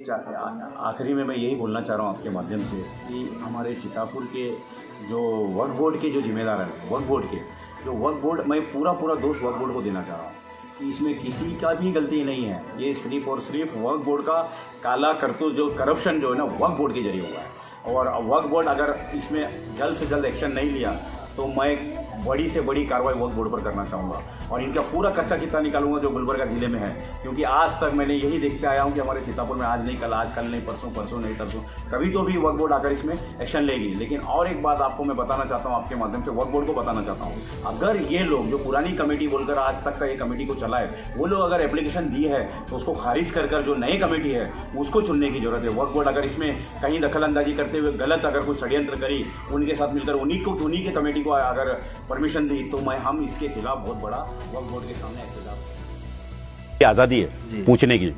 आखिरी में मैं यही बोलना चाह रहा हूँ आपके माध्यम से कि हमारे सीतापुर के जो वक्फ बोर्ड के जो जिम्मेदार हैं, वक्फ बोर्ड के जो वक्फ बोर्ड, मैं पूरा दोष वक्फ बोर्ड को देना चाह रहा हूँ कि इसमें किसी का भी गलती नहीं है। ये सिर्फ और सिर्फ वक्फ बोर्ड का काला करतूत, जो करप्शन जो है ना, वक्फ बोर्ड के जरिए हुआ है। और वक्फ बोर्ड अगर इसमें जल्द से जल्द एक्शन नहीं लिया तो मैं बड़ी से बड़ी कार्रवाई वक्फ बोर्ड पर करना चाहूँगा और इनका पूरा कच्चा चिट्ठा निकालूंगा जो गुलबर्गा ज़िले में है। क्योंकि आज तक मैंने यही देखते आया हूँ कि हमारे सीतापुर में आज नहीं कल, आज कल नहीं परसों, परसों नहीं तरसों, कभी तो भी वक्फ बोर्ड आकर इसमें एक्शन लेगी। लेकिन और एक बात आपको मैं बताना चाहता हूँ, आपके माध्यम से वक्फ बोर्ड को बताना चाहता हूँ, अगर ये लोग जो पुरानी कमेटी बोलकर आज तक का ये कमेटी को चलाए, वो लोग अगर एप्लीकेशन दी है तो उसको खारिज कर जो नई कमेटी है उसको चुनने की जरूरत है। वक्फ बोर्ड अगर इसमें कहीं दखल अंदाजी करते हुए गलत अगर कोई षड्यंत्र करी, उनके साथ मिलकर उन्हीं के कमेटी को अगर परमिशन दी तो हम इसके खिलाफ बहुत बड़ा वक्फ बोर्ड के सामने आज़ादी है पूछने की।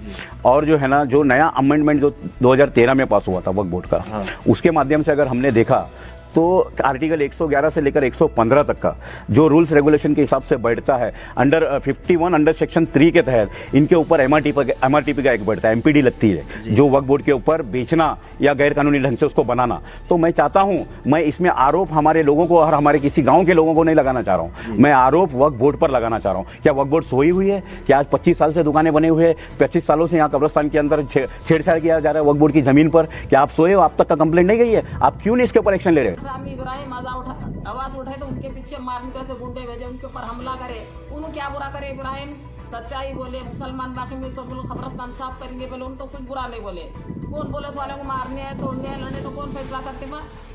और जो है ना, जो नया अमेंडमेंट जो 2013 में पास हुआ था वक्फ बोर्ड का, उसके माध्यम से अगर हमने देखा तो आर्टिकल 111 से लेकर 115 तक का जो रूल्स रेगुलेशन के हिसाब से बैठता है, अंडर 51 अंडर सेक्शन 3 के तहत इनके ऊपर एमआरटीपी का एक बैठता है, एमपीडी लगती है जो वक्फ बोर्ड के ऊपर बेचना या गैर कानूनी ढंग से उसको बनाना। तो मैं चाहता हूं, मैं इसमें आरोप हमारे लोगों को और हमारे किसी गांव के लोगों को नहीं लगाना चाह रहा हूं, मैं आरोप वक्फ बोर्ड पर लगाना चाह रहा हूं। क्या वक्फ बोर्ड सोई हुई है? क्या आज 25 साल से दुकानें बने हुए हैं, 25 सालों से यहाँ कब्रस्तान के अंदर छेड़छाड़ किया जा रहा है वक्फ बोर्ड की जमीन पर? क्या आप सोए हो? आप तक का कंप्लेंट नहीं गई है? आप क्यों नहीं इसके ऊपर एक्शन ले रहे? आवाज उठाए तो उनके पीछे मारने के गुंडे भेजे, उनके ऊपर हमला करे। उन्होंने क्या बुरा करे? इब्राहिम सच्चाई बोले, मुसलमान बाकी में सब लोग खबरस्तान साफ करेंगे बोले, उन तो कुछ बुरा नहीं बोले। कौन बोले तो वाले को मारने है, तोड़ने है, लड़ने, तो कौन फैसला करते?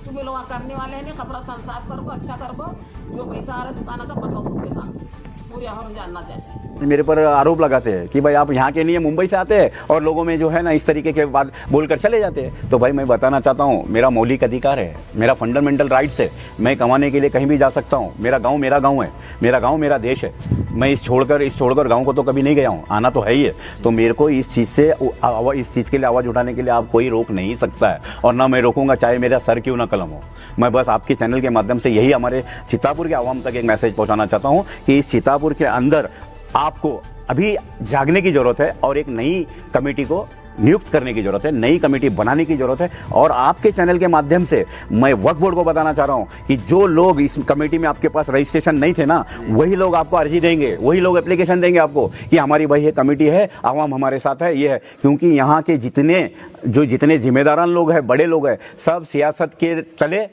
तुम्हें लोग करने वाले हैं नहीं, खबरस्तान साफ करो, अच्छा करो, जो पैसा आ रहा है दुकान का बताओ उनके साथ पूरे हम जानना चाहिए। मेरे पर आरोप लगाते हैं कि भाई आप यहाँ के लिए मुंबई से आते हैं और लोगों में जो है ना इस तरीके के बात बोलकर चले जाते हैं। तो भाई मैं बताना चाहता हूँ, मेरा मौलिक अधिकार है, मेरा फंडामेंटल राइट्स है, मैं कमाने के लिए कहीं भी जा सकता हूँ। मेरा गांव है, मेरा गांव मेरा देश है। मैं इस छोड़कर गांव को तो कभी नहीं गया हूँ, आना तो है ही है। तो मेरे को इस चीज़ के लिए आवाज़ उठाने के लिए आप कोई रोक नहीं सकता है और ना मैं रोकूंगा, चाहे मेरा सर क्यों ना कलम हो। मैं बस आपके चैनल के माध्यम से यही हमारे सीतापुर के आवाम तक एक मैसेज पहुँचाना चाहता हूँ कि इस सीतापुर के अंदर आपको अभी जागने की ज़रूरत है और एक नई कमेटी को नियुक्त करने की ज़रूरत है, नई कमेटी बनाने की ज़रूरत है। और आपके चैनल के माध्यम से मैं वक्फ बोर्ड को बताना चाह रहा हूं कि जो लोग इस कमेटी में आपके पास रजिस्ट्रेशन नहीं थे ना, वही लोग आपको अर्जी देंगे, वही लोग एप्लीकेशन देंगे आपको कि हमारी भाई ये कमेटी है, आवाम हमारे साथ है, ये है। क्योंकि यहाँ के जितने जिम्मेदारान लोग हैं, बड़े लोग हैं, सब सियासत के तले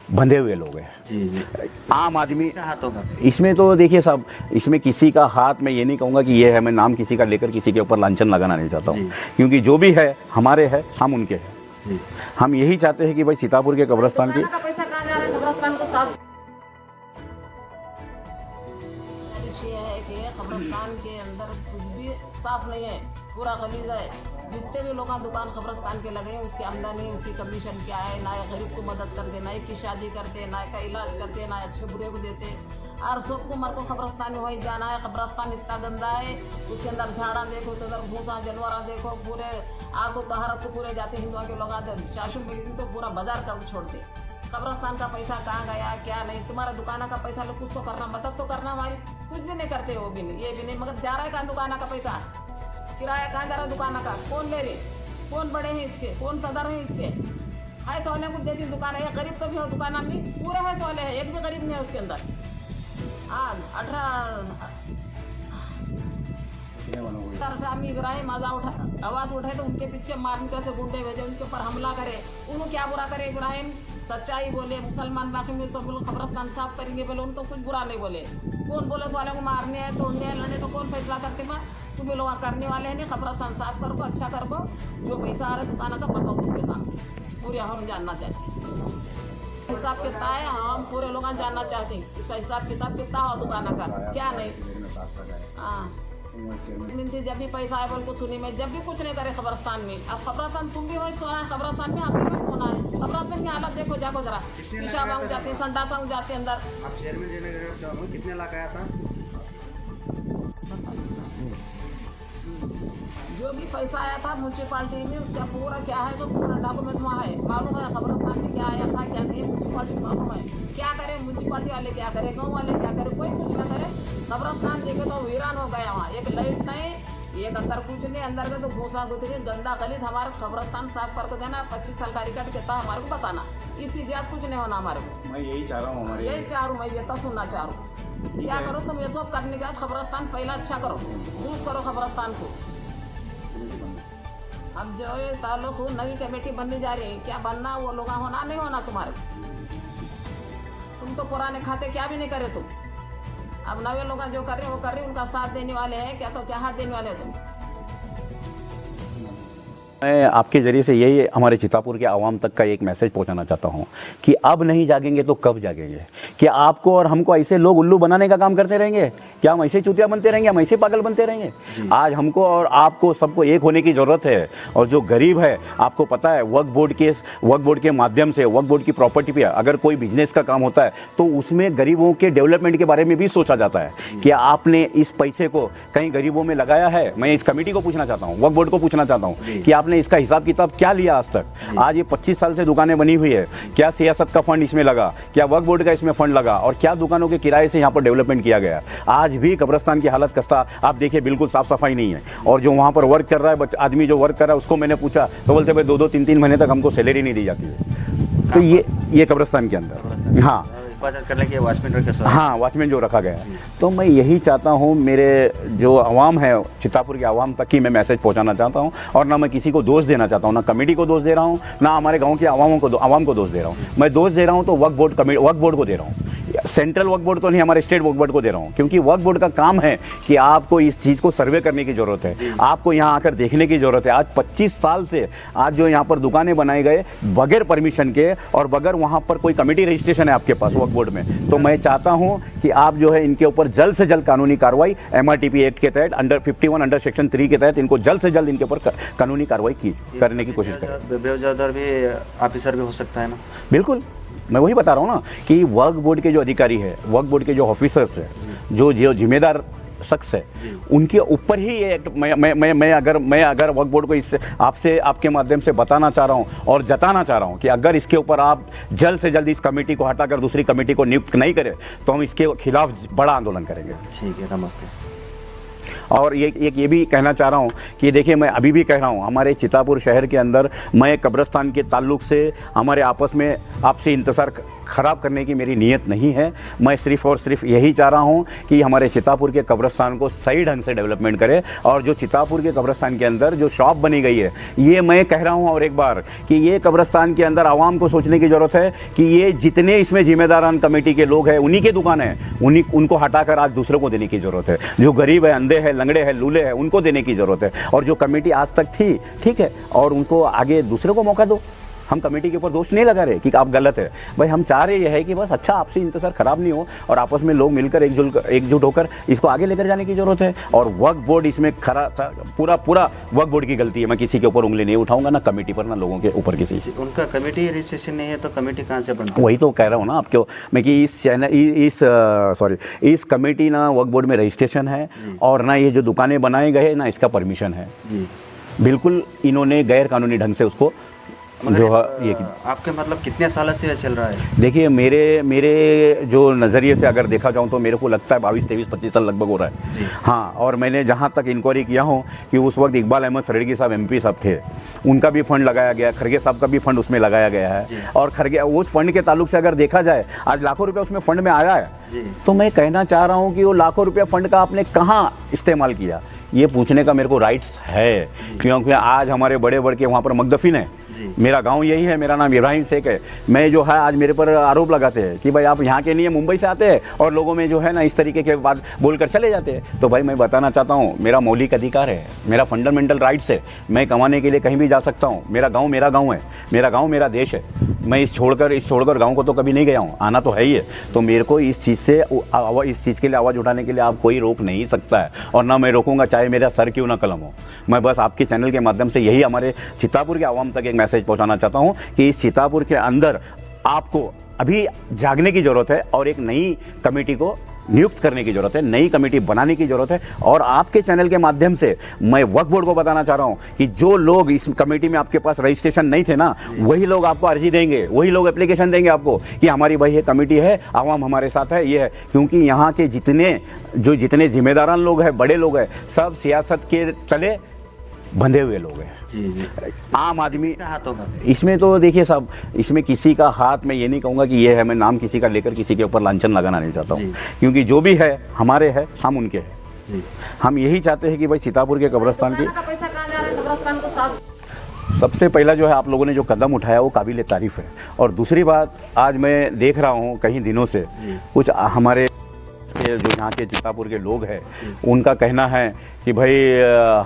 बंधे हुए लोग हैं। आम आदमी इसमें तो देखिए साहब, इसमें किसी का हाथ मैं ये नहीं कहूँगा कि ये है, मैं नाम किसी का लेकर किसी के ऊपर लांछन लगाना नहीं चाहता हूँ, क्योंकि जो भी है हमारे है, हम उनके हैं। हम यही चाहते हैं कि भाई सीतापुर के कब्रस्तान की कब्रस्तान के अंदर कुछ भी साफ नहीं है, पूरा गलीज है। जितने भी लोग दुकान कब्रस्तान के लगे हैं, उसकी आमदनी, उसकी कमीशन क्या है? ना गरीब को मदद करते, ना की शादी करते, ना का इलाज करते, ना अच्छे बुरे को देते। और सबको मर को कब्रस्तान में वही जाना है। कब्रस्तान इतना गंदा है, उसके अंदर झाड़ा देखो तो उधर भूसा जानवर देखो, पूरे आग तहारत को पूरे जाते हिंदुओं के लोग आते, चाशु में तो पूरा बाजार कर छोड़ते। कब्रस्तान का पैसा कहाँ गया क्या नहीं? तुम्हारा दुकाना का पैसा लोग कुछ तो करना, मदद तो करना हमारी, कुछ भी नहीं करते, वो भी नहीं, ये भी नहीं। मगर जा रहा है कहाँ दुकाना का पैसा? किराया कहाँ जा रहा है दुकाना का? कौन ले रहे? कौन बड़े हैं इसके? कौन सदर हैं इसके? है सोने को देती दुकान है। गरीब तो भी हो दुकान में, पूरे है सोले है, एक भी गरीब नहीं है उसके अंदर। हाँ 18 आमी इब्राहिम आवाज उठाए तो उनके पीछे मारने के गुंडे भेजे, उनके ऊपर हमला करे। उन्होंने क्या बुरा करे? इब्राहिम सच्चाई बोले, मुसलमान बाकी में सब लोग खबरस्तान साफ करेंगे बोले, उन तो कुछ बुरा नहीं बोले। कौन बोले तो वाले को मारने है, तोड़ने है, लड़ने, तो कौन फैसला करते? तुम्हें लोग करने वाले हैं नहीं, खबरस्तान साफ करो, अच्छा करो, जो पैसा आ रहा है दुकान का बताओ उसके सामने पूरे हम जानना चाहते हैं। हिसाब कितना है हम पूरे लोग जानना चाहते हैं, इसका हिसाब किताब कितना हो दुकान का क्या नहीं। हाँ जब भी पैसा है बोल को सुनी में, जब भी कुछ नहीं करे खबरस्तान में। अब खबरस्तान तुम भी वही सोना है, खबरस्तान में आप भी वही सोना है। खबरस्तान की हालत देखो, जाको जरा, पेशाब आऊँ जाते हैं, संडास आऊँ जाते हैं अंदर। आप शहर में देने कितने लाख आया था? जो भी पैसा आया था म्यूनसिपालिटी में, उसका पूरा क्या है तो पूरा डॉक्यूमेंट वहाँ है, मालूम है खबरस्तान में क्या आया था क्या नहीं, म्यूनसिपालिटी मालूम है। क्या करे म्यूनसिपालिटी वाले, क्या करे गाँव वाले, क्या करे? कोई कुछ ना करे। कब्रस्तान देखे तो वीरान हो गया, वहाँ एक लाइट नहीं, एक अंदर कुछ नहीं, अंदर में तो भूसा गुथरी गंदा गलीज हमारे कब्रस्तान साफ करके देना, 25 साल का रिकॉर्ड कहता हमारे को बताना, इससे ज्यादा कुछ नहीं होना हमारे को। मैं यही चाह रहा हूँ हमारे यही चाह रहा हूँ, मैं ये तो सुनना चाह रहा हूँ। क्या करो तुम ये सब करने के बाद कब्रस्तान पहला अच्छा करो, दूर करो कब्रस्तान को। अब जो ये ताल्लुक नई कमेटी बनने जा रही है, क्या बनना वो लोग होना नहीं होना तुम्हारे को। तुम तो पुराने खाते क्या भी नहीं करे तुम, अब नवे लोग जो कर रहे हैं वो कर रहे हैं, उनका साथ देने वाले हैं क्या, तो क्या हाथ देने वाले हो तुम। मैं आपके ज़रिए से यही हमारे चितापुर के आवाम तक का एक मैसेज पहुंचाना चाहता हूं कि अब नहीं जागेंगे तो कब जागेंगे। कि आपको और हमको ऐसे लोग उल्लू बनाने का काम करते रहेंगे, क्या हम ऐसे चूतिया बनते रहेंगे, हम ऐसे पागल बनते रहेंगे। आज हमको और आपको सबको एक होने की ज़रूरत है। और जो गरीब है, आपको पता है वक्फ बोर्ड के माध्यम से वक्फ बोर्ड की प्रॉपर्टी पर अगर कोई बिजनेस का काम होता है तो उसमें गरीबों के डेवलपमेंट के बारे में भी सोचा जाता है कि आपने इस पैसे को कहीं गरीबों में लगाया है। मैं इस कमेटी को पूछना चाहता हूँ, वक्फ बोर्ड को पूछना चाहता हूँ कि आपने इसका हिसाब किताब क्या लिया आज तक। आज ये 25 साल से दुकानें बनी हुई है, क्या सियासत का फंड इसमें लगा, क्या वक्फ बोर्ड का इसमें फंड लगा, और क्या दुकानों के किराए से यहाँ पर डेवलपमेंट किया गया। आज भी कब्रिस्तान की हालत खस्ता, आप देखिए बिल्कुल साफ सफाई नहीं है। और जो वहाँ पर वर्क कर रहा है आदमी, जो वर्क कर रहा है उसको मैंने पूछा तो बोलते भाई 2-2, 3-3 महीने तक हमको सैलरी नहीं दी जाती है। तो ये कब्रिस्तान के अंदर हाँ हिफाजत करने के वॉचमैन के हाँ वॉचमैन जो रखा गया है। तो मैं यही चाहता हूँ, मेरे जो आवाम है चितापुर के आवाम तक ही मैं मैसेज पहुँचाना चाहता हूँ। और ना मैं किसी को दोष देना चाहता हूँ, ना कमेटी को दोष दे रहा हूँ, ना हमारे गाँव के आवाम को दोष दे रहा हूँ। मैं दोष दे रहा हूँ तो वक्फ बोर्ड को दे रहा हूँ। सेंट्रल वक्फ बोर्ड तो नहीं, हमारे स्टेट वक्फ बोर्ड को दे रहा हूँ। क्योंकि वक्फ बोर्ड का काम है कि आपको इस चीज़ को सर्वे करने की ज़रूरत है, आपको यहाँ आकर देखने की ज़रूरत है। आज 25 साल से आज जो यहाँ पर दुकानें बनाए गए बगैर परमिशन के और बगैर वहाँ पर कोई कमेटी रजिस्ट्रेशन है आपके पास वक्फ बोर्ड में, तो मैं चाहता हूँ कि आप जो है इनके ऊपर जल्द से जल्द कानूनी कार्रवाई MRTP एक्ट के तहत अंडर 51 अंडर सेक्शन 3 के तहत इनको जल्द से जल्द इनके ऊपर कानूनी कार्रवाई करने की कोशिश करें। बेवजह भी ऑफिसर भी हो सकता है ना। बिल्कुल, मैं वही बता रहा हूँ ना कि वक्फ बोर्ड के जो अधिकारी है, वक्फ बोर्ड के जो ऑफिसर्स है, जो जिम्मेदार शख्स है, उनके ऊपर ही ये एक्ट मैं अगर वक्फ बोर्ड को इससे आपके माध्यम से बताना चाह रहा हूँ और जताना चाह रहा हूँ कि अगर इसके ऊपर आप जल्द से जल्द इस कमेटी को हटाकर दूसरी कमेटी को नियुक्त नहीं करें तो हम इसके खिलाफ बड़ा आंदोलन करेंगे। ठीक है, नमस्ते। और ये भी कहना चाह रहा हूँ कि देखिए, मैं अभी भी कह रहा हूँ, हमारे चितापुर शहर के अंदर मैं कब्रिस्तान के ताल्लुक से हमारे आपस में आपसे इंतज़ार ख़राब करने की मेरी नीयत नहीं है। मैं सिर्फ़ और सिर्फ यही चाह रहा हूँ कि हमारे चितापुर के कब्रिस्तान को सही ढंग से डेवलपमेंट करे। और जो चितापुर के कब्रिस्तान के अंदर जो शॉप बनी गई है, ये मैं कह रहा हूँ और एक बार कि ये कब्रिस्तान के अंदर आवाम को सोचने की ज़रूरत है कि ये जितने इसमें जिम्मेदारान कमेटी के लोग हैं उन्हीं के दुकान है, उनको हटाकर आज दूसरों को देने की ज़रूरत है। जो गरीब है, अंधे हैं, लंगड़े हैं, लूले हैं, उनको देने की ज़रूरत है। और जो कमेटी आज तक थी, ठीक है, और उनको आगे दूसरे को मौका दो। हम कमेटी के ऊपर दोष नहीं लगा रहे कि आप गलत है भाई, हम चाह रहे हैं कि बस अच्छा आपसी इंतज़ार खराब नहीं हो और आपस में लोग मिलकर एकजुट होकर इसको आगे लेकर जाने की ज़रूरत है। और वक्फ बोर्ड इसमें खरा था, पूरा वक्फ बोर्ड की गलती है। मैं किसी के ऊपर उंगली नहीं उठाऊंगा, ना कमेटी पर, ना लोगों के ऊपर किसी। उनका कमेटी रजिस्ट्रेशन नहीं है तो कमेटी कहाँ से बनती? वही तो कह रहा हूँ ना आपको मैं कि इस कमेटी ना वक्फ बोर्ड में रजिस्ट्रेशन है और ना ये जो दुकानें बनाए गए ना इसका परमिशन है। बिल्कुल इन्होंने गैर कानूनी ढंग से उसको जो है ये आपके मतलब कितने साल से चल रहा है? देखिए, मेरे जो नज़रिए से अगर देखा जाऊँ तो मेरे को लगता है 22, 23, 25 साल लगभग हो रहा है। हाँ, और मैंने जहाँ तक इंक्वायरी किया हूँ कि उस वक्त इकबाल अहमद सरेड़गी साहब MP साहब थे, उनका भी फंड लगाया गया, खरगे साहब का भी फंड उसमें लगाया गया है। और खरगे उस फंड के ताल्लुक से अगर देखा जाए आज लाखों रुपये उसमें फ़ंड में आया है। तो मैं कहना चाह रहा हूँ कि वो लाखों रुपये फ़ंड का आपने कहाँ इस्तेमाल किया, ये पूछने का मेरे को राइट्स है। क्योंकि आज हमारे बड़े के वहाँ पर मकदफिन है। मेरा गांव यही है, मेरा नाम इब्राहिम शेख है। मैं जो है आज मेरे पर आरोप लगाते हैं कि भाई आप यहाँ के नहीं है, मुंबई से आते हैं और लोगों में जो है ना इस तरीके के बात बोलकर चले जाते हैं। तो भाई मैं बताना चाहता हूँ, मेरा मौलिक अधिकार है, मेरा फंडामेंटल राइट्स है, मैं कमाने के लिए कहीं भी जा सकता हूँ। मेरा गाँव है, मेरा गाँव मेरा देश है। मैं इस छोड़कर गाँव को तो कभी नहीं गया हूँ, आना तो है ही है। तो मेरे को इस चीज़ के लिए आवाज़ उठाने के लिए आप कोई रोक नहीं सकता है और ना मैं रोकूंगा, चाहे मेरा सर क्यों ना कलम हो। मैं बस आपके चैनल के माध्यम से यही हमारे चितापुर के आवाम तक एक मैसेज पहुंचाना चाहता हूं कि इस चितापुर के अंदर आपको अभी जागने की ज़रूरत है और एक नई कमेटी को नियुक्त करने की ज़रूरत है, नई कमेटी बनाने की ज़रूरत है। और आपके चैनल के माध्यम से मैं वक्फ बोर्ड को बताना चाह रहा हूँ कि जो लोग इस कमेटी में आपके पास रजिस्ट्रेशन नहीं थे ना, वही लोग आपको अर्जी देंगे, वही लोग एप्लीकेशन देंगे आपको कि हमारी भाई ये कमेटी है, आवाम हमारे साथ है, ये है। क्योंकि यहाँ के जितने जिम्मेदारान लोग हैं, बड़े लोग हैं, सब सियासत के तले बंधे हुए लोग हैं। जी। आम आदमी क्या हाथ होगा? इसमें तो देखिए साहब, इसमें किसी का हाथ मैं ये नहीं कहूँगा कि ये है, मैं नाम किसी का लेकर किसी के ऊपर लांछन लगाना नहीं चाहता हूँ, क्योंकि जो भी है हमारे है, हम उनके हैं। जी। हम यही चाहते हैं कि भाई सीतापुर के कब्रिस्तान की का पैसा कहाँ जा रहा है कब्रिस्तान को साफ। सबसे पहला जो है आप लोगों ने जो कदम उठाया वो काबिल तारीफ़ है। और दूसरी बात, आज मैं देख रहा हूँ कई दिनों से कुछ हमारे जो यहाँ के सीतापुर के लोग हैं, उनका कहना है कि भाई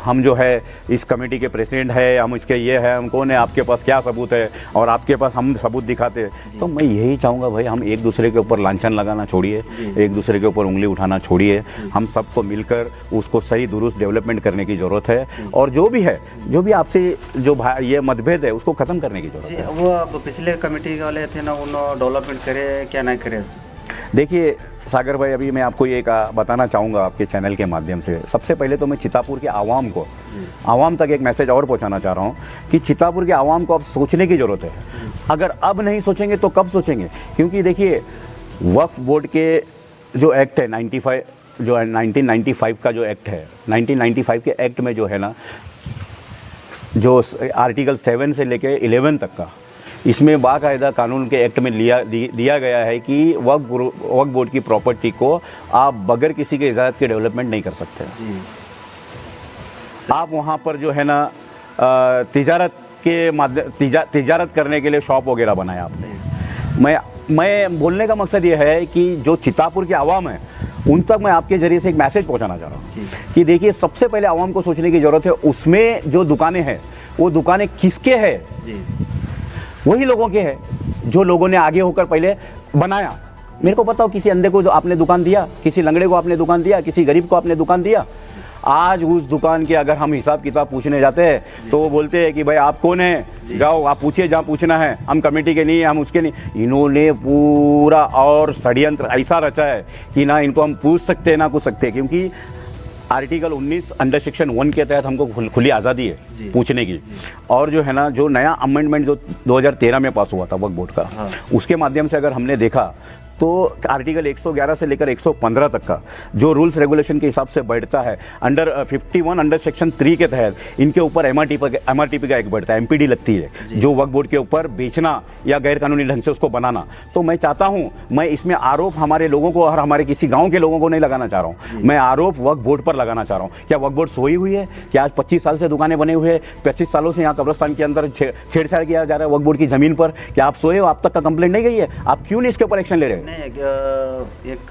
हम जो है इस कमेटी के प्रेसिडेंट है, हम इसके ये है, हम कौन है, आपके पास क्या सबूत है, और आपके पास हम सबूत दिखाते हैं। तो मैं यही चाहूँगा भाई, हम एक दूसरे के ऊपर लांछन लगाना छोड़िए, एक दूसरे के ऊपर उंगली उठाना छोड़िए, हम सबको मिलकर उसको सही दुरुस्त डेवलपमेंट करने की ज़रूरत है। और जो भी है, जो भी आपसे जो ये मतभेद है, उसको ख़त्म करने की ज़रूरत है। वो अब पिछले कमेटी वाले थे ना, उन्होंने डेवलपमेंट करे क्या नहीं करे? देखिए सागर भाई, अभी मैं आपको ये बताना चाहूँगा आपके चैनल के माध्यम से। सबसे पहले तो मैं चितापुर के आवाम को, आवाम तक एक मैसेज और पहुँचाना चाह रहा हूँ कि चितापुर के आवाम को अब सोचने की ज़रूरत है। अगर अब नहीं सोचेंगे तो कब सोचेंगे? क्योंकि देखिए, वक्फ बोर्ड के जो एक्ट है 1995 का जो एक्ट है, 1995 के एक्ट में जो है ना, जो आर्टिकल 7 से लेकर 11 तक का, इसमें बाकायदा कानून के एक्ट में दिया गया है कि वक्फ बोर्ड की प्रॉपर्टी को आप बगैर किसी के इजाज़त के डेवलपमेंट नहीं कर सकते। जी। आप वहाँ पर जो है ना तिजारत करने के लिए शॉप वगैरह बनाया आपने। मैं बोलने का मकसद ये है कि जो चितापुर के आवाम है, उन तक मैं आपके ज़रिए से एक मैसेज पहुँचाना चाह रहा हूँ कि देखिए, सबसे पहले आवाम को सोचने की ज़रूरत है, उसमें जो दुकानें हैं वो दुकानें किसके हैं? जी। वही लोगों के हैं जो लोगों ने आगे होकर पहले बनाया। मेरे को बताओ, किसी अंधे को जो आपने दुकान दिया, किसी लंगड़े को आपने दुकान दिया, किसी गरीब को आपने दुकान दिया? आज उस दुकान के अगर हम हिसाब किताब पूछने जाते हैं तो वो बोलते हैं कि भाई आप कौन हैं, जाओ आप पूछिए जहाँ पूछना है, हम कमेटी के नहीं, हम उसके नहीं। इन्होंने पूरा और षड्यंत्र ऐसा रचा है कि ना इनको हम पूछ सकते हैं ना कुछ सकते हैं, क्योंकि आर्टिकल 19 अंडर सेक्शन 1 के तहत हमको खुली आज़ादी है पूछने की। और जो है ना, जो नया अमेंडमेंट जो 2013 में पास हुआ था वक्फ बोर्ड का, उसके माध्यम से अगर हमने देखा तो आर्टिकल 111 से लेकर 115 तक का जो रूल्स रेगुलेशन के हिसाब से बढ़ता है, अंडर 51 अंडर सेक्शन 3 के तहत इनके ऊपर MRTP का एक बढ़ता है, MPD लगती है, जो वक्फ बोर्ड के ऊपर बेचना या गैर कानूनी ढंग से उसको बनाना। तो मैं चाहता हूं, मैं इसमें आरोप हमारे लोगों को और हमारे किसी गाँव के लोगों को नहीं लगाना चाह रहा हूँ, मैं आरोप वक्फ बोर्ड पर लगाना चाह रहा हूँ। क्या वक्फ बोर्ड सोई हुई है? क्या आज 25 साल से दुकानें बने हुए हैं, 25 सालों से यहाँ कब्रिस्तान के अंदर छेड़छाड़ किया जा रहा है वक्फ बोर्ड की ज़मीन पर? क्या आप सोए हो? आप तक का कंप्लेंट नहीं गई है? आप क्यों नहीं इसके ऊपर एक्शन ले रहे हैं? एक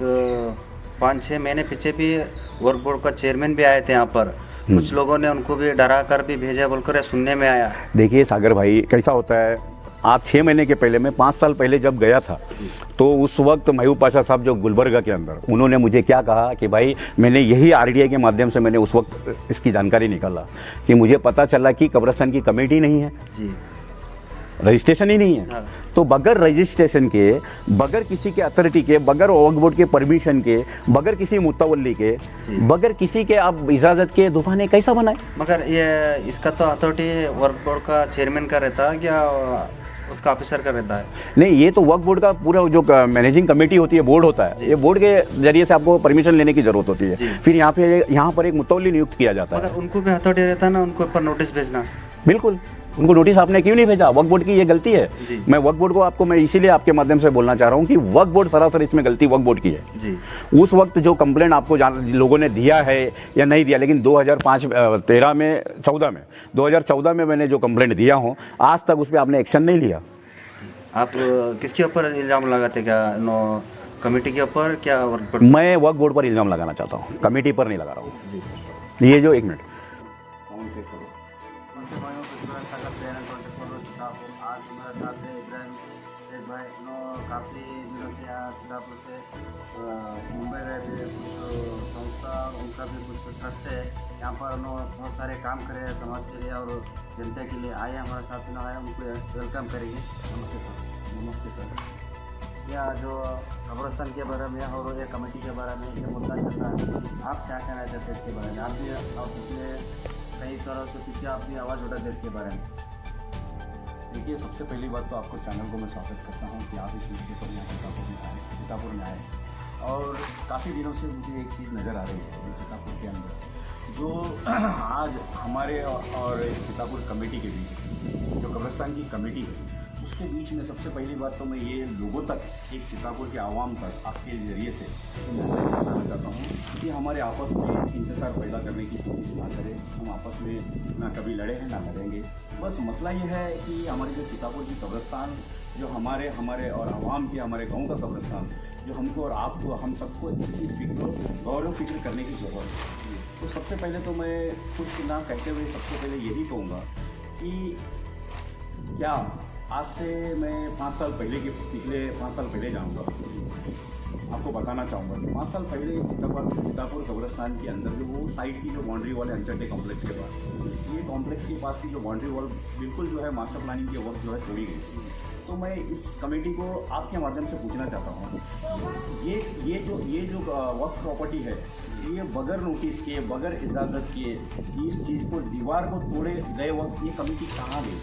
5-6 महीने पीछे भी वक्फ बोर्ड का चेयरमैन भी आए थे यहाँ पर, कुछ लोगों ने उनको भी डरा कर भी भेजा बोलकर सुनने में आया। देखिए सागर भाई, कैसा होता है, आप 6 महीने के पहले, मैं 5 साल पहले जब गया था, तो उस वक्त महबूब पाशा साहब जो गुलबर्गा के अंदर, उन्होंने मुझे क्या कहा कि भाई, मैंने यही RTI के माध्यम से मैंने उस वक्त इसकी जानकारी निकाला कि मुझे पता चला कि कब्रिस्तान की कमेटी नहीं है जी, रजिस्ट्रेशन ही नहीं है। तो बगैर रजिस्ट्रेशन के, बगैर किसी के अथॉरिटी के, बगैर वक्फ बोर्ड के परमिशन के, बगैर किसी मुतवल्ली के, बगैर किसी के आप इजाज़त के दुकानें कैसा बनाए? मगर ये इसका तो अथॉरिटी वक्फ बोर्ड का चेयरमैन का रहता है क्या उसका ऑफिसर का रहता है? नहीं, ये तो वक्फ बोर्ड का पूरा जो मैनेजिंग कमेटी होती है, बोर्ड होता है, ये बोर्ड के जरिए से आपको परमिशन लेने की जरूरत होती है। फिर यहाँ पर एक मुतवल्ली नियुक्त किया जाता है। मगर उनको भी अथॉरिटी रहता है ना, उनको ऊपर नोटिस भेजना। बिल्कुल, उनको नोटिस आपने क्यों नहीं भेजा? वक्फ बोर्ड की ये गलती है। मैं वक्फ बोर्ड को मैं इसीलिए आपके माध्यम से बोलना चाह रहा हूँ कि वक्फ बोर्ड सरासर इसमें गलती वक्फ बोर्ड की है जी। उस वक्त जो कंप्लेंट आपको लोगों ने दिया है या नहीं दिया, लेकिन 2014 में मैंने जो कंप्लेंट दिया हूँ, आज तक उस पर आपने एक्शन नहीं लिया। आप किसके ऊपर इल्ज़ाम लगाते? क्या कमेटी के ऊपर, क्या वक्फ बोर्ड? मैं वक्फ बोर्ड पर इल्ज़ाम लगाना चाहता हूँ, कमेटी पर नहीं लगा रहा हूँ। ये जो 1 मिनट आज हमारे साथ है इब्राहिम शेख भाई, काफ़ी दिनों से यहाँ सीतापुर से मुंबई गए थे, कुछ संस्था उनका भी कुछ ट्रस्ट है यहाँ पर, बहुत सारे काम करे हैं समाज के लिए और जनता के लिए। आए हमारे साथ में आए, उनको वेलकम करेंगे। नमस्ते सर। नमस्ते सर। या जो कब्रस्तान के बारे में और ये कमेटी के बारे में ये बोलना चाहता है, आप क्या कहना चाहते हैं इसके बारे में? आप भी आप पिछले कई सालों से पीछे आपने आवाज़ उठाई इसके बारे में। देखिए, सबसे पहली बात तो आपको चैनल को मैं स्वागत करता हूँ कि आप इस मौके पर यहाँ सीतापुर में आए। और काफ़ी दिनों से मुझे एक चीज़ नज़र आ रही है सीतापुर के अंदर, जो आज हमारे और सीतापुर कमेटी के बीच, जो कब्रिस्तान की कमेटी है उसके बीच में सबसे पहली बात तो मैं ये लोगों तक, एक सीतापुर के आवाम तक आपके ज़रिए से बताना चाहता हूँ कि हमारे आपस में इंतजार पैदा करने की कोशिश ना करें। हम आपस में ना कभी लड़े हैं ना लड़ेंगे। बस मसला ये है कि हमारे जो सीतापुर की कब्रिस्तान, जो हमारे और आवाम के, हमारे गांव का कब्रिस्तान, जो हमको और आपको, हम सबको इसकी गौरव फिक्र करने की ज़रूरत है। तो सबसे पहले तो मैं कुछ ना कहते हुए सबसे पहले यही कहूँगा कि क्या आज से मैं 5 साल पहले के, पिछले 5 साल पहले जाऊँगा, आपको बताना चाहूँगा कि 5 साल पहले सीतापुर कब्रिस्तान के अंदर जो वो साइड की जो बाउंड्री वॉल है अंचटे कॉम्प्लेक्स के पास, ये कॉम्प्लेक्स के पास की जो बाउंड्री वॉल बिल्कुल जो है मास्टर प्लानिंग के वक्त जो है तोड़ी गई। तो मैं इस कमेटी को आपके माध्यम से पूछना चाहता हूँ, ये जो वक्फ प्रॉपर्टी है, ये बगैर नोटिस के, बगैर इजाज़त के इस चीज़ को, दीवार को तोड़े गए वक्त ये कमेटी कहाँ गई?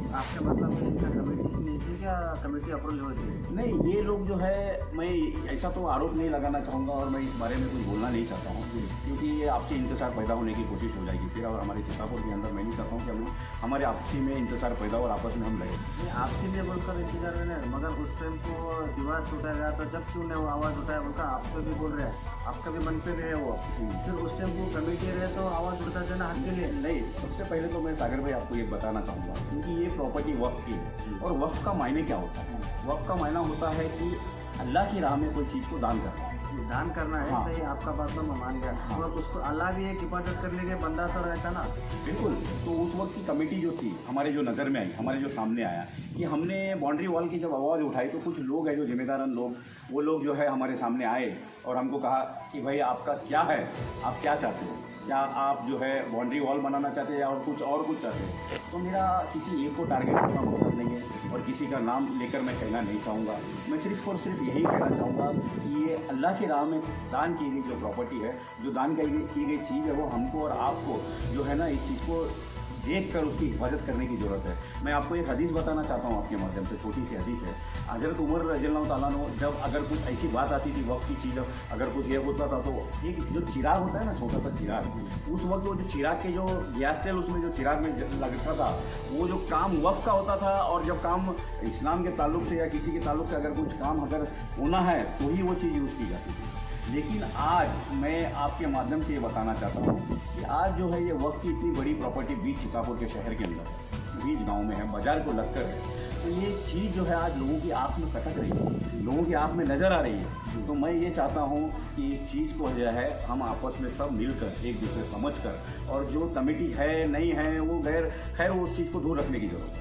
आपके मतलब इनका कमेटी से नहीं थी क्या? कमेटी अप्रूवल हुई थी? नहीं, ये लोग जो है, मैं ऐसा तो आरोप नहीं लगाना चाहूँगा और मैं इस बारे में कुछ बोलना नहीं चाहता हूँ, क्योंकि ये आपसी इंतजार पैदा होने की कोशिश हो जाएगी फिर। और हमारे सीतापुर के अंदर मैं नहीं चाहता हूँ कि हमारे आपसी में इंतजार पैदा और आपस में हम लड़े। नहीं, आपसी में बोलकर इंतजार में नहीं, मगर उस टाइम को दीवार टूटा गया तो जब क्यों ने वो आवाज़ उठाया बोलकर आपको भी बोल रहे हैं, आपका भी मन पे नहीं है वो। फिर उस टाइम को कमेटी रहे तो आवाज़ उठा देना हक के लिए नहीं। सबसे पहले तो मैं सागर भाई आपको ये बताना चाहूँगा, क्योंकि ये प्रॉपर्टी वक्फ की है और वक्फ का मायने क्या होता है? वक्फ का मायना होता है कि अल्लाह की राह में कोई चीज़ को दान करना। दान करना है। हाँ। सही, आपका बात तो मैं मान गया। हाँ। और उसको अल्लाह भी एक हिफाजत करने के बंदा तो रहता ना। बिल्कुल। तो उस वक्त की कमेटी जो थी, हमारे जो नज़र में आई, हमारे जो सामने आया कि हमने बाउंड्री वॉल की जब आवाज़ उठाई तो कुछ लोग हैं जो जिम्मेदारान लोग, वो लोग जो है हमारे सामने आए और हमको कहा कि भाई आपका क्या है, आप क्या चाहते हो, क्या आप जो है बाउंड्री वॉल बनाना चाहते हैं या और कुछ चाहते हैं? तो मेरा किसी एक को टारगेट करना मकसद नहीं है और किसी का नाम लेकर मैं कहना नहीं चाहूँगा। मैं सिर्फ और सिर्फ यही कहना चाहूँगा कि ये अल्लाह की राह में दान की गई जो प्रॉपर्टी है, जो दान की गई चीज़ है, वो हमको और आपको जो है ना इस चीज़ को देख कर उसकी हिफाजत करने की ज़रूरत है। मैं आपको एक हदीस बताना चाहता हूँ आपके माध्यम से, छोटी सी हदीस है। हज़रत उमर रज़ियल्लाहु ताला अन्हु जब अगर कुछ ऐसी बात आती थी वक्त की चीज़, अगर कुछ ये होता था तो एक जो चिराग होता है ना, छोटा सा चिराग, उस वक्त वो जो चिराग के जो गैस तेल उसमें जो चिराग में लगता था, वो जो काम वक्त का होता था। और जब काम इस्लाम के ताल्लुक से या किसी के ताल्लुक से अगर कुछ काम अगर होना है तो ही वो चीज़ यूज़ की जाती थी। लेकिन आज मैं आपके माध्यम से ये बताना चाहता हूँ कि आज जो है ये वक्त की इतनी बड़ी प्रॉपर्टी बीच सीतापुर के शहर के अंदर है, बीच गांव में है, बाजार को लगकर है। तो ये चीज़ जो है आज लोगों की आँख में खटक रही है, लोगों की आँख में नज़र आ रही है। तो मैं ये चाहता हूँ कि इस चीज़ को जो है हम आपस में सब मिलकर, एक दूसरे समझकर, और जो कमेटी है नहीं है वो खैर उस चीज़ को दूर रखने की ज़रूरत है।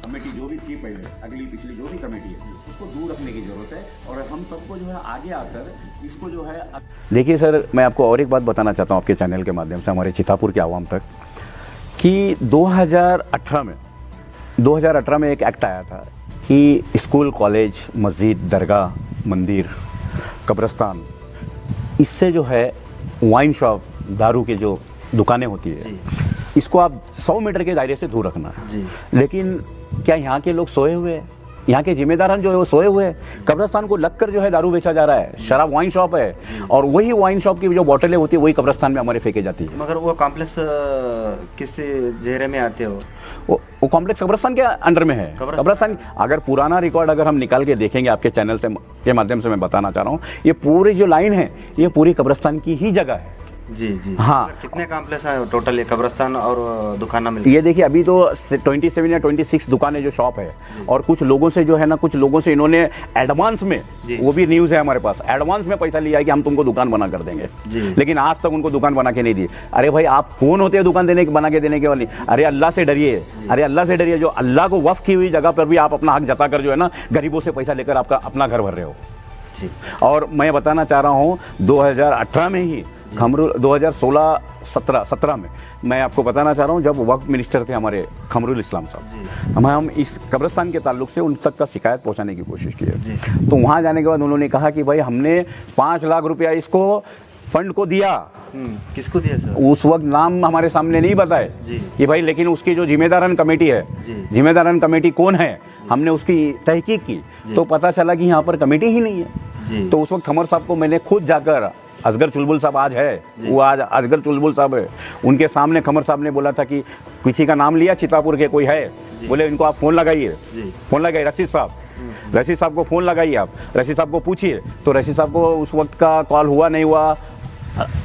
कमेटी जो भी थी पहले, अगली पिछली जो भी कमेटी है, उसको दूर रखने की ज़रूरत है और हम सबको जो है आगे आकर इसको जो है। देखिए सर, मैं आपको और एक बात बताना चाहता हूँ आपके चैनल के माध्यम से हमारे सीतापुर के आवाम तक, कि 2018 में एक एक्ट आया था कि स्कूल, कॉलेज, मस्जिद, दरगाह, मंदिर, कब्रिस्तान, इससे जो है वाइन शॉप, दारू के जो दुकानें होती है, इसको आप 100 मीटर के दायरे से दूर रखना है। लेकिन क्या यहाँ के लोग सोए हुए हैं? यहाँ के जिम्मेदार जो है वो सोए हुए हैं? कब्रिस्तान को लगकर जो है दारू बेचा जा रहा है, शराब वाइन शॉप है, और वही वाइन शॉप की जो बोतलें होती है वही कब्रिस्तान में हमारे फेंके जाती है। मगर वो कॉम्प्लेक्स किस घेरे में आते हो? वो कॉम्प्लेक्स कब्रिस्तान के अंडर में है। कब्रिस्तान, अगर पुराना रिकॉर्ड अगर हम निकाल के देखेंगे आपके चैनल से के माध्यम से मैं बताना चाह रहा हूँ, ये पूरी जो लाइन है ये पूरी कब्रिस्तान की ही जगह है। जी जी। हाँ। कितने कॉम्प्लेक्स हैं टोटल ये कब्रिस्तान और दुकान मिल? ये देखिए अभी तो 27 या 26 दुकानें जो शॉप है, और कुछ लोगों से जो है ना, कुछ लोगों से इन्होंने एडवांस में, वो भी न्यूज़ है हमारे पास, एडवांस में पैसा लिया है कि हम तुमको दुकान बना कर देंगे, लेकिन आज तक उनको दुकान बना के नहीं दी। अरे भाई आप कौन होते हैं दुकान बना के देने के वाली? अरे अल्लाह से डरिए, अरे अल्लाह से डरिए। जो अल्लाह को वक्फ की हुई जगह पर भी आप अपना हक जताकर जो है ना गरीबों से पैसा लेकर आपका अपना घर भर रहे हो। और मैं बताना चाह रहा हूँ 2018 में ही खमरुल 2016-17 में मैं आपको बताना चाह रहा हूँ, जब वक्फ मिनिस्टर थे हमारे खमरुल इस्लाम साहब, हम इस कब्रिस्तान के ताल्लुक से उन तक का शिकायत पहुँचाने की कोशिश की है। तो वहाँ जाने के बाद उन्होंने कहा कि भाई हमने 5 लाख रुपया इसको फंड को दिया। किसको दिया सर? उस वक्त नाम हमारे सामने नहीं बताए कि भाई, लेकिन उसकी जो जिम्मेदारन कमेटी है, जिम्मेदारन कमेटी कौन है, हमने उसकी तहकीक की तो पता चला कि यहाँ पर कमेटी ही नहीं है। तो उस वक्त खमर साहब को मैंने खुद जाकर, असगर चुलबुल साहब आज है, वो आज असगर चुलबुल साहब है, उनके सामने खमर साहब ने बोला था कि किसी का नाम लिया चितापुर के कोई है, बोले इनको आप फ़ोन लगाइए। फ़ोन लगाइए रशीद साहब को फ़ोन लगाइए, आप रशीद साहब को पूछिए। तो रशीद साहब को उस वक्त का कॉल हुआ नहीं हुआ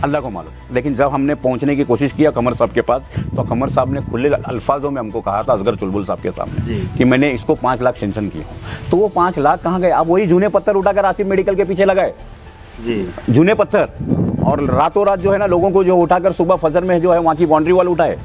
अल्लाह को मालूम। लेकिन जब हमने पहुंचने की कोशिश किया कमर साहब के पास, तो कमर साहब ने खुले अल्फाजों में हमको कहा था असगर चुलबुल साहब के सामने कि मैंने इसको 5 लाख सेंक्शन की हूँ। तो वो 5 लाख कहाँ गए? आप वही जूने पत्थर उठाकर आसिफ मेडिकल के पीछे लगाए जूने पत्थर, और रातों रात जो है ना लोगों को जो उठाकर सुबह फजर में जो है वहाँ की बाउंड्री वाल उठाए।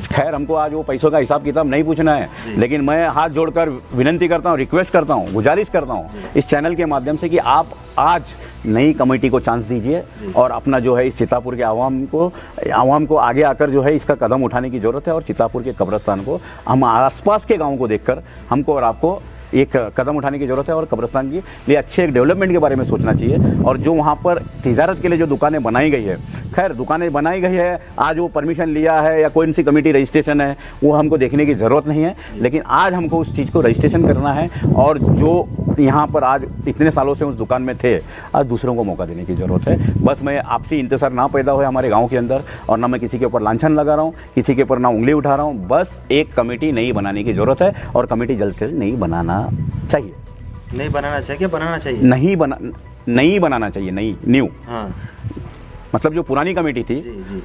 खैर हमको आज वो पैसों का हिसाब किताब नहीं पूछना है, लेकिन मैं हाथ जोड़कर विनती करता हूँ, रिक्वेस्ट करता हूँ, गुजारिश करता हूँ इस चैनल के माध्यम से कि आप आज नई कमेटी को चांस दीजिए और अपना जो है इस चितापुर के आवाम को आगे आकर जो है इसका कदम उठाने की ज़रूरत है। और चितापुर के कब्रिस्तान को, हम आसपास के गाँव को देखकर हमको और आपको एक कदम उठाने की ज़रूरत है और कब्रिस्तान के लिए अच्छे एक डेवलपमेंट के बारे में सोचना चाहिए। और जो वहाँ पर तिजारत के लिए जो दुकानें बनाई गई है, खैर दुकानें बनाई गई है, आज वो परमिशन लिया है या कौन सी कमेटी रजिस्ट्रेशन है वो हमको देखने की ज़रूरत नहीं है, लेकिन आज हमको उस चीज़ को रजिस्ट्रेशन करना है। और जो यहाँ पर आज इतने सालों से उस दुकान में थे, आज दूसरों को मौका देने की ज़रूरत है। बस मैं आपसी इंतज़ार ना पैदा हो हमारे गाँव के अंदर, और ना मैं किसी के ऊपर लांछन लगा रहा हूँ, किसी के ऊपर ना उंगली उठा रहा हूँ। बस एक कमेटी नई बनाने की ज़रूरत है और कमेटी जल्द से जल्द नई बनाना चाहिए। नहीं बनाना चाहिए क्या? बनाना चाहिए? नहीं बनाना चाहिए, नई न्यू। हाँ। मतलब जो पुरानी कमेटी थी, जी।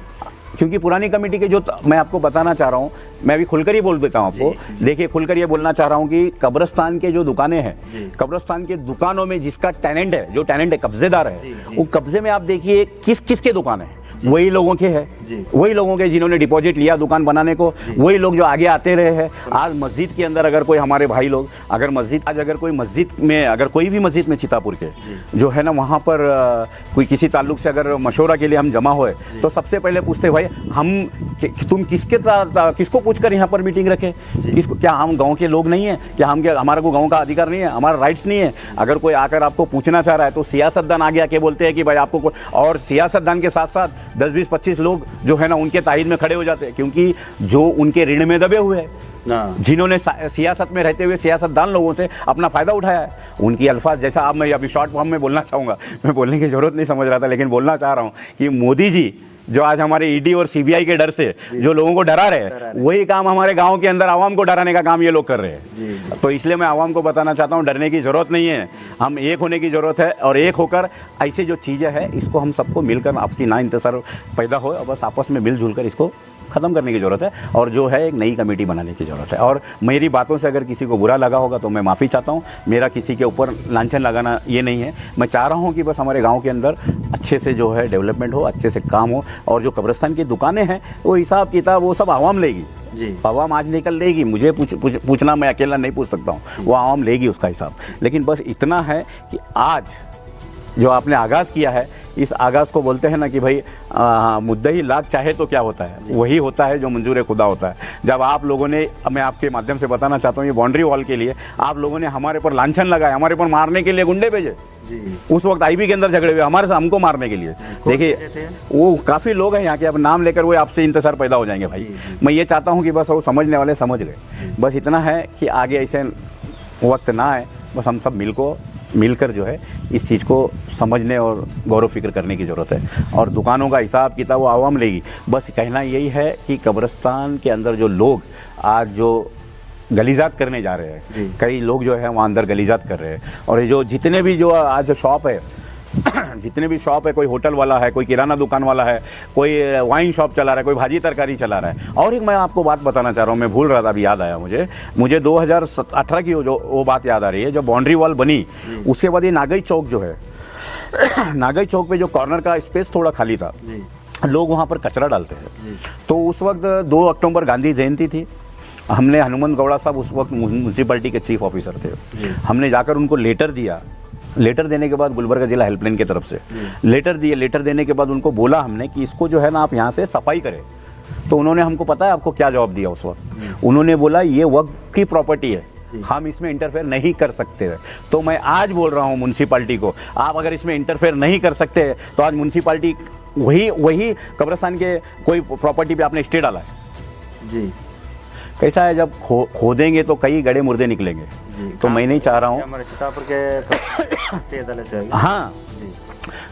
क्योंकि पुरानी कमेटी के जो मैं आपको बताना चाह रहा हूँ, मैं अभी खुलकर ही बोल देता हूँ आपको। देखिए, खुलकर ये बोलना चाह रहा हूँ कि कब्रिस्तान के जो दुकानें हैं, कब्रिस्तान के दुकानों में जिसका टेनेंट है, जो टेनेंट है, कब्जेदार है, वो कब्जे में आप देखिए किस के दुकान है, वही लोगों के है, वही लोगों के जिन्होंने डिपॉजिट लिया दुकान बनाने को, वही लोग जो आगे आते रहे हैं। आज मस्जिद के अंदर अगर कोई हमारे भाई लोग अगर कोई मस्जिद में, अगर कोई भी मस्जिद में चितापुर के जो है ना, वहाँ पर कोई किसी ताल्लुक से अगर मशवरा के लिए हम जमा हुए, तो सबसे पहले पूछते भाई तुम किसको पूछकर यहाँ पर मीटिंग रखे, किसको? क्या हम गाँव के लोग नहीं है क्या? हमारा को गाँव का अधिकार नहीं है, हमारा राइट्स नहीं है? अगर कोई आकर आपको पूछना चाह रहा है तो सियासतदान आगे आके बोलते हैं कि भाई आपको, और सियासतदान के साथ साथ 10, 20, 25 लोग जो है ना उनके तायद में खड़े हो जाते हैं, क्योंकि जो उनके ऋण में दबे हुए हैं, जिन्होंने सियासत में रहते हुए सियासतदान लोगों से अपना फ़ायदा उठाया है, उनकी अल्फाज जैसा अब मैं अभी शॉर्ट फॉर्म में बोलना चाहूँगा, मैं बोलने की ज़रूरत नहीं समझ रहा था, लेकिन बोलना चाह रहा हूँ कि मोदी जी जो आज हमारे ईडी और सीबीआई के डर से जो लोगों को डरा रहे हैं, वही काम हमारे गांव के अंदर आवाम को डराने का काम ये लोग कर रहे हैं। तो इसलिए मैं आवाम को बताना चाहता हूं, डरने की ज़रूरत नहीं है, हम एक होने की ज़रूरत है। और एक होकर ऐसे जो चीज़ें हैं इसको हम सबको मिलकर, आपसी ना इंतजार पैदा हो और बस आपस में मिलजुल कर इसको ख़त्म करने की ज़रूरत है। और जो है एक नई कमेटी बनाने की ज़रूरत है। और मेरी बातों से अगर किसी को बुरा लगा होगा तो मैं माफ़ी चाहता हूँ। मेरा किसी के ऊपर लांछन लगाना ये नहीं है। मैं चाह रहा हूँ कि बस हमारे गांव के अंदर अच्छे से जो है डेवलपमेंट हो, अच्छे से काम हो, और जो कब्रिस्तान की दुकानें हैं वो हिसाब किताब वो सब आवाम लेगी जी। आवाम आज निकल लेगी, मुझे पूछना, मैं अकेला नहीं पूछ सकता हूँ, वो आवाम लेगी उसका हिसाब। लेकिन बस इतना है कि आज जो आपने आगाज़ किया है, इस आगाज़ को बोलते हैं ना कि भाई मुद्दई लाख चाहे तो क्या होता है, वही होता है जो मंजूर खुदा होता है। जब आप लोगों ने, मैं आपके माध्यम से बताना चाहता हूँ, ये बाउंड्री वॉल के लिए आप लोगों ने हमारे पर लांछन लगाए, हमारे पर मारने के लिए गुंडे भेजे जी। उस वक्त आईबी के अंदर झगड़े हुए हमारे से, हमको मारने के लिए। देखिए वो काफ़ी लोग हैं यहाँ के, अब नाम लेकर वो आपसे इंतजार पैदा हो जाएंगे भाई। मैं ये चाहता हूँ कि बस वो समझने वाले समझ ले, बस इतना है कि आगे ऐसे वक्त ना आए। बस हम सब मिलकर जो है इस चीज़ को समझने और गौर फिक्र करने की ज़रूरत है। और दुकानों का हिसाब किताब वो आवाम लेगी। बस कहना यही है कि कब्रिस्तान के अंदर जो लोग आज जो गलीजात करने जा रहे हैं, कई लोग जो है वहाँ अंदर गलीजात कर रहे हैं, और ये जो जितने भी जो आज शॉप है जितने भी शॉप है, कोई होटल वाला है, कोई किराना दुकान वाला है, कोई वाइन शॉप चला रहा है, कोई भाजी तरकारी चला रहा है। और एक मैं आपको बात बताना चाह रहा हूँ, मैं भूल रहा था, अभी याद आया मुझे 2018 की वो बात याद आ रही है। जब बाउंड्री वॉल बनी उसके बाद ये नागई चौक जो है नागई चौक पे जो कॉर्नर का स्पेस थोड़ा खाली था, लोग वहाँ पर कचरा डालते हैं। तो उस वक्त 2 अक्टूबर गांधी जयंती थी। हमने हनुमंत गौड़ा साहब उस वक्त म्यूनसिपैलिटी के चीफ ऑफिसर थे, हमने जाकर उनको लेटर दिया लेटर देने के बाद गुलबर्गा जिला हेल्पलाइन की तरफ से लेटर दिए, लेटर देने के बाद उनको बोला हमने कि इसको जो है ना आप यहाँ से सफाई करें। तो उन्होंने हमको पता है आपको क्या जवाब दिया उस वक्त, उन्होंने बोला ये वक्फ की प्रॉपर्टी है, हम इसमें इंटरफेयर नहीं कर सकते हैं। तो मैं आज बोल रहा हूँ म्यूनसिपाल्टी को, आप अगर इसमें इंटरफेयर नहीं कर सकते तो आज म्यूनसिपाल्टी वही कब्रिस्तान के कोई प्रॉपर्टी पे आपने स्टे डाला है जी कैसा है, जब खोदेंगे तो कई गड़े मुर्दे निकलेंगे। तो मैं नहीं चाह रहा हूँ, हमारे चितापुर के स्टे अदालत से हाँ जी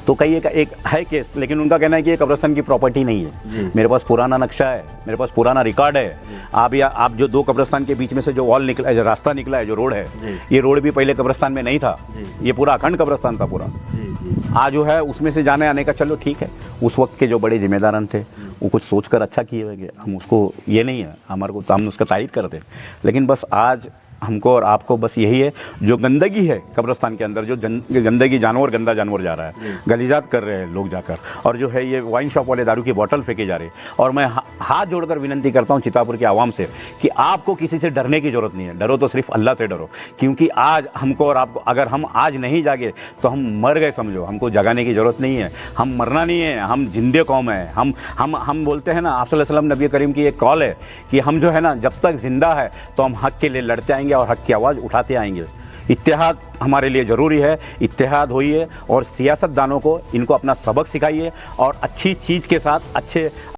तो कई एक है केस, लेकिन उनका कहना है कि ये कब्रिस्तान की प्रॉपर्टी नहीं है। मेरे पास पुराना नक्शा है, मेरे पास पुराना रिकॉर्ड है। आप जो दो कब्रिस्तान के बीच में से जो वॉल निकला है, जो रास्ता निकला है, जो रोड है, ये रोड भी पहले कब्रिस्तान में नहीं था, ये पूरा अखंड कब्रिस्तान था पूरा। आज जो है उसमें से जाने आने का चलो ठीक है, उस वक्त के जो बड़े जिम्मेदारान थे वो कुछ सोचकर अच्छा किए हुए, हम उसको ये नहीं है हमारे को, तो हम उसका तारीफ करते, लेकिन बस आज हमको और आपको बस यही है, जो गंदगी है कब्रिस्तान के अंदर, जो गंदगी गंदा जानवर जा रहा है, गलीजात कर रहे हैं लोग जाकर, और जो है ये वाइन शॉप वाले दारू की बोतल फेंके जा रहे हैं। और मैं हाथ जोड़कर विनती करता हूँ चितापुर के आवाम से कि आपको किसी से डरने की ज़रूरत नहीं है, डरो तो सिर्फ अल्लाह से डरो, क्योंकि आज हमको और आपको, अगर हम आज नहीं जागे तो हम मर गए समझो, हमको जगाने की ज़रूरत नहीं है, हम मरना नहीं है, हम जिंदे कौम है। हम बोलते हैं ना, आप सल्लल्लाहु अलैहि वसल्लम नबी करीम की एक कॉल है कि हम जो है ना जब तक जिंदा है तो हम हक़ के लिए लड़ते आएंगे और हक़ की आवाज़ उठाते आएंगे। इत्तेहाद हमारे लिए ज़रूरी है, इत्तेहाद होइए और सियासतदानों को इनको अपना सबक सिखाइए और अच्छी चीज़ के साथ अच्छे